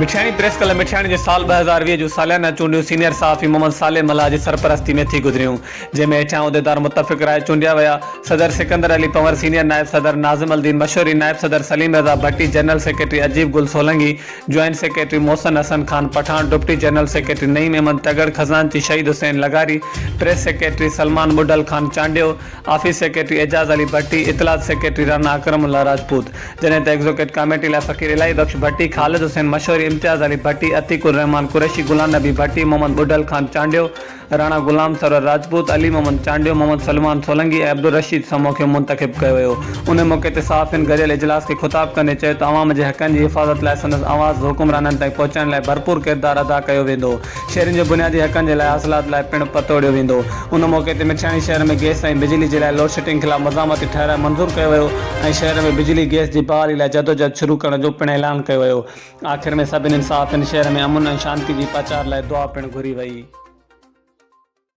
मिठियाणी press club मिठियाणी जे साल 2020 जो सालियाना चूंडियूं सीनियर सहाफ़ी मोहम्मद साले मल्हा जी सरपरस्ती में थी गुज़रियूं, जंहिंमें हेठियां उहिदेदार मुतफ़िक़ राय चूंडिया विया। सदर सिकंदर अली पंवर, सीनियर नायब सदर नाज़िम अल दीन मशहूरी, नायब सदर Saleem Raza Bhatti, general secretary Ajeeb Gul Solangi, joint secretary Mohsin Hassan Khan Pathan, deputy general secretary Naeem Ahmed Tagar, खजानची Shahid Hussain Lagari, press secretary Salman Mudal Khan Chandio, office secretary Ejaz Ali Bhatti, इतलात सेक्रेटरी राना अकरमुल्ला राजपूत। जॾहिं त एग्जीक्यूटिव कमेटी लाइ फ़कीर इलाही बख्श भट्टी, ख़ालिद हुसैन मशहूरी, इम्तियाज़ अली भट्टी, अतीकुर रहमान कुरैशी, गुलाम नबी भट्टी, मोहम्मद बुडल खान चांडियो, राणा गुलाम सरवर राजपूत, अली मोहम्मद चांडियो, मोहम्मद सलमान सोलंगी ऐं अब्दुल रशीद समूह खे मुंतखब कयो वियो। उन मौक़े ते सहाफ़ियुनि गॾियल इजलास खे ख़िताब कंदे चयो त अवाम जे हक़नि जी हिफ़ाज़त लाइ संदसि आवाज़ हुकुमराननि ताईं पहुचाइण लाइ भरपूर किरदारु अदा कयो वेंदो। शहरियुनि जे बुनियादी हक़नि जे लाइ हासिलात लाइ पिणु पतोड़ियो वेंदो। उन मौक़े ते मिठियाणी शहर में गैस ऐं बिजली जे लाइ लोड शेडिंग ख़िलाफ़ मज़ामती ठहराए मंज़ूर कयो वियो ऐं शहर में बिजली गैस जी बहाली लाइ जदोजहद शुरू करण जो पिणु ऐलान कयो वियो। आख़िर में सभिनी सहाफ़ियुनि शहर में अमन ऐं शांती जी पचार लाइ दुआ पिणु घुरी वई।